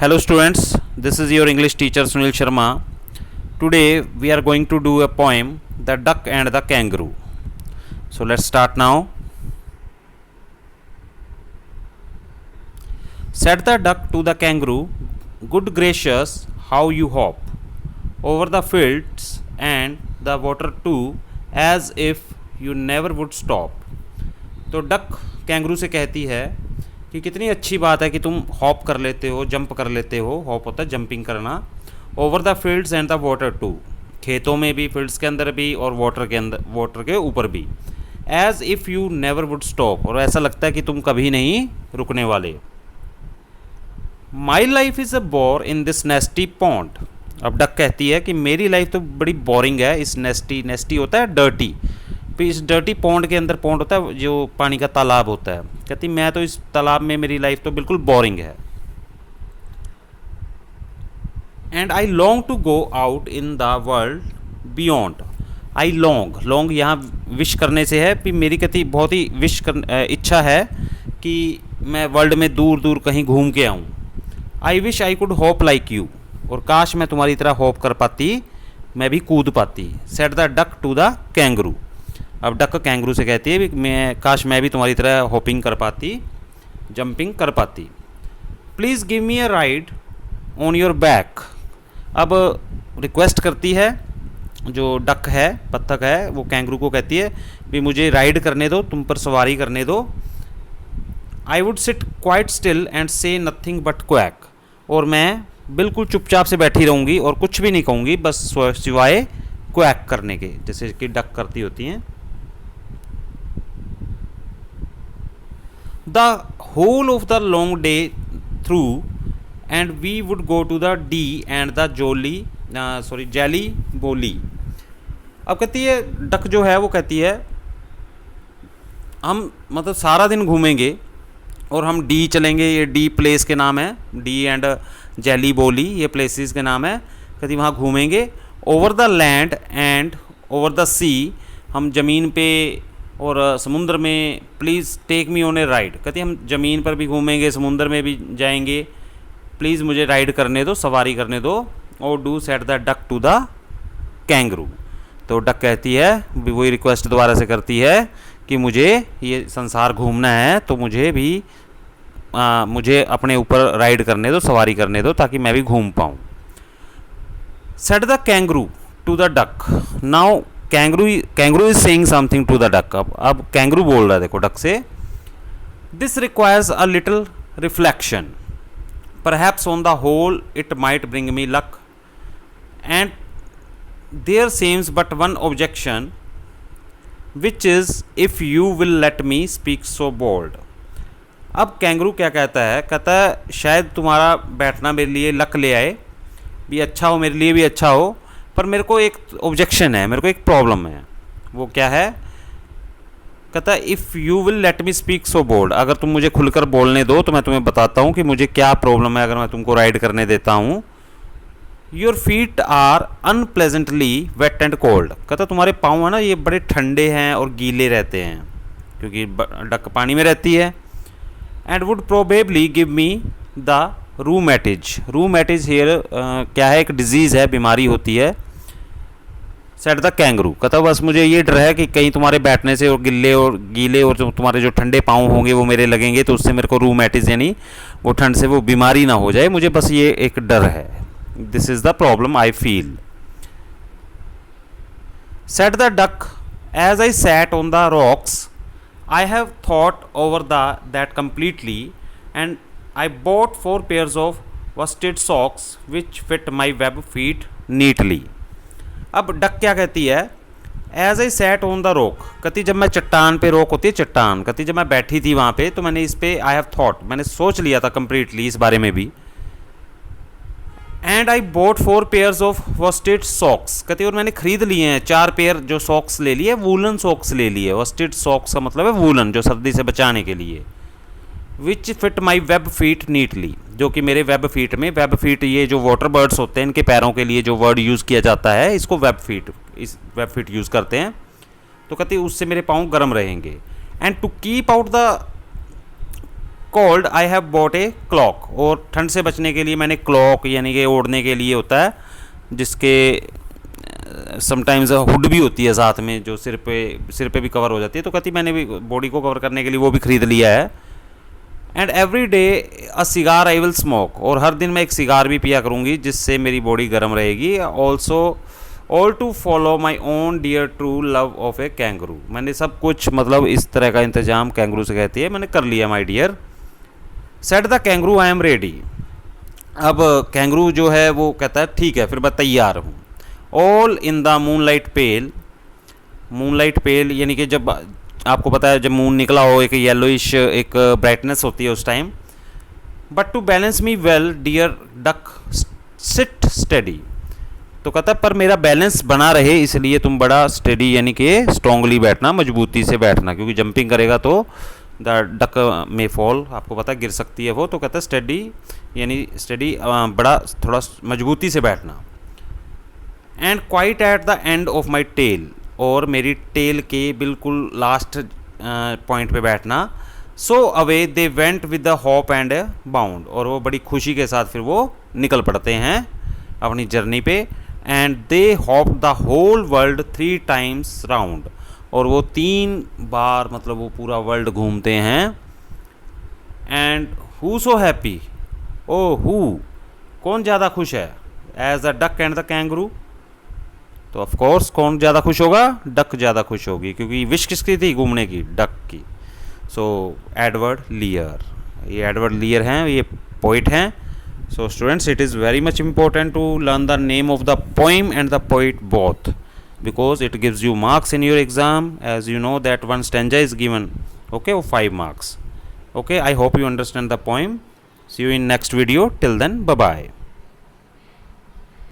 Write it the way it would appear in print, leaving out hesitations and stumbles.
Hello students, this is your English teacher Sunil Sharma. Today we are going to do a poem, The Duck and the Kangaroo. So let's start now. Said the duck to the kangaroo, "Good gracious, how you hop over the fields and the water too, as if you never would stop." तो duck kangaroo से कहती है कि कितनी अच्छी बात है कि तुम हॉप कर लेते हो, जंप कर लेते हो। हॉप होता है जंपिंग करना। Over the fields and the water too, खेतों में भी, फील्ड्स के अंदर भी और वाटर के अंदर, वाटर के ऊपर भी। As if you never would stop, और ऐसा लगता है कि तुम कभी नहीं रुकने वाले। My life is a bore in this नेस्टी pond. अब डक कहती है कि मेरी लाइफ तो बड़ी बोरिंग है इस नेस्टी होता है डर्टी, फिर इस डर्टी पॉन्ड के अंदर, पॉन्ड होता है जो पानी का तालाब होता है। कहती मैं तो इस तालाब में, मेरी लाइफ तो बिल्कुल बोरिंग है। And I long to go out in the world beyond. I long यहाँ विश करने से है, फिर मेरी कहती बहुत ही इच्छा है कि मैं वर्ल्ड में दूर दूर कहीं घूम के आऊँ। I wish I could hope like you, और काश मैं तुम्हारी तरह होप कर पाती, मैं भी कूद पाती। Said the duck to the kangaroo. अब डक कैंगरू से कहती है मैं काश मैं भी तुम्हारी तरह होपिंग कर पाती, जंपिंग कर पाती। Please give me a ride on your back. अब रिक्वेस्ट करती है जो डक है, बत्तख है, वो कैंगरू को कहती है भी मुझे राइड करने दो, तुम पर सवारी करने दो। I would sit quite still and से नथिंग बट क्वैक, और मैं बिल्कुल चुपचाप से बैठी रहूँगी और कुछ भी नहीं कहूँगी, बस सिवाय क्वैक करने के, जैसे कि डक करती होती हैं। The whole of the long day through, and we would go to the D and the jelly बोली। अब कहती है डक जो है वो कहती है हम मतलब सारा दिन घूमेंगे और हम डी चलेंगे, ये डी प्लेस के नाम है, डी एंड जेली बोली ये प्लेसेस के नाम है। कहती वहाँ घूमेंगे। Over the land and over the sea, हम ज़मीन पे और समुद्र में। Please take me on a ride, कहती हम ज़मीन पर भी घूमेंगे, समुद्र में भी जाएंगे, प्लीज़ मुझे राइड करने दो, सवारी करने दो। और do said the duck to the kangaroo. तो डक कहती है, वही रिक्वेस्ट दोबारा से करती है कि मुझे ये संसार घूमना है, तो मुझे भी मुझे अपने ऊपर राइड करने दो, सवारी करने दो, ताकि मैं भी घूम पाऊँ। Said the kangaroo to the duck. Now kangaroo is saying something to the duck. अब कैंगरू बोल रहा है, देखो डक से, this requires a little reflection, perhaps on the whole it might bring me luck, and there seems but one objection, which is if you will let me speak so bold. अब kangaroo क्या कहता है, कहता है शायद तुम्हारा बैठना मेरे लिए लक ले आए, भी अच्छा हो, मेरे लिए भी अच्छा हो, पर मेरे को एक ऑब्जेक्शन है, मेरे को एक प्रॉब्लम है। वो क्या है? कहता है if you will let me speak so bold, अगर तुम मुझे खुलकर बोलने दो तो मैं तुम्हें बताता हूँ कि मुझे क्या प्रॉब्लम है अगर मैं तुमको राइड करने देता हूँ। Your feet are unpleasantly wet and cold. कहता तुम्हारे पाँव है ना, ये बड़े ठंडे हैं और गीले रहते हैं, क्योंकि डक पानी में रहती है। And would probably give me the rheumatism. Rheumatism here क्या है? एक डिजीज़ है, बीमारी होती है। Said the kangaroo. कहता बस मुझे ये डर है कि कहीं तुम्हारे बैठने से और गीले और जो तुम्हारे जो ठंडे पाँव होंगे वो मेरे लगेंगे, तो उससे मेरे को रूमैटिज यानी वो ठंड से वो बीमारी ना हो जाए, मुझे बस ये एक डर है। This is the problem I feel. Said the duck as I sat on the rocks, I have thought over that completely, and I bought 4 pairs of worsted socks which fit my web feet neatly. अब duck क्या कहती है? As I sat on the rock, कहती जब मैं चट्टान पे, rock होती है चट्टान, कहती जब मैं बैठी थी वहाँ पे तो मैंने इस पे I have thought, मैंने सोच लिया था completely इस बारे में भी। And I bought 4 pairs of worsted socks, कहती और मैंने खरीद लिए हैं 4 पेयर जो सॉक्स ले लिए, वूलन सॉक्स ले लिए। worsted socks का मतलब है वूलन, जो सर्दी से बचाने के लिए। Which fit my web feet neatly, जो कि मेरे वेब फीट में, वेब फीट ये जो वाटर बर्ड्स होते हैं इनके पैरों के लिए जो वर्ड यूज़ किया जाता है, इसको वेब फीट, इस वेब फीट यूज़ करते हैं। तो कहती उससे मेरे पाँव गर्म रहेंगे। And to keep out the cold I have bought a cloak, और ठंड से बचने के लिए मैंने क्लॉक यानी कि ओढ़ने के लिए होता है, जिसके समटाइम्स हुड भी होती है साथ में, जो सिर पे भी कवर हो जाती है। तो कहती मैंने भी बॉडी को कवर करने के लिए वो भी ख़रीद लिया है। And every day a cigar I will smoke, और हर दिन मैं एक सिगार भी पिया करूँगी जिससे मेरी बॉडी गर्म रहेगी। Also all to follow my own dear true love of a kangaroo, मैंने सब कुछ मतलब इस तरह का इंतजाम कैंगरू से कहती है मैंने कर लिया my dear. Said the kangaroo I am ready, अब कैंगरू जो है वो कहता है ठीक है फिर मैं तैयार हूँ। All in the moonlight pale, moonlight pale यानी कि जब आपको पता है जब मून निकला हो एक येलोइश एक ब्राइटनेस होती है उस time. But to balance me well dear duck sit study, तो कहता है पर मेरा बैलेंस बना रहे इसलिए तुम बड़ा स्टडी यानी कि स्ट्रांगली बैठना, मजबूती से बैठना, क्योंकि जंपिंग करेगा तो द डक में फॉल, आपको पता है गिर सकती है वो। तो कहता है स्टडी यानी स्टडी बड़ा थोड़ा मजबूती से बैठना। And quite at the end of my tail, और मेरी टेल के बिल्कुल लास्ट पॉइंट पे बैठना। So away they went with the hop and bound, और वो बड़ी खुशी के साथ फिर वो निकल पड़ते हैं अपनी जर्नी पे। And they hop the whole world 3 times round, और वो 3 बार मतलब वो पूरा वर्ल्ड घूमते हैं। And who so happy, O who कौन ज़्यादा खुश है, as the duck and the kangaroo, तो ऑफ कोर्स कौन ज़्यादा खुश होगा, डक ज़्यादा खुश होगी, क्योंकि विश किसकी थी घूमने की, डक की। सो एडवर्ड लियर, ये एडवर्ड लियर हैं, ये पोइट हैं। So students it is very much important to learn the name of the poem and the poet both, because it gives you marks in your exam, as you know that one stanza is given, okay, of 5 marks. Okay, I hope you understand the poem. See you in next video. Till then, bye bye.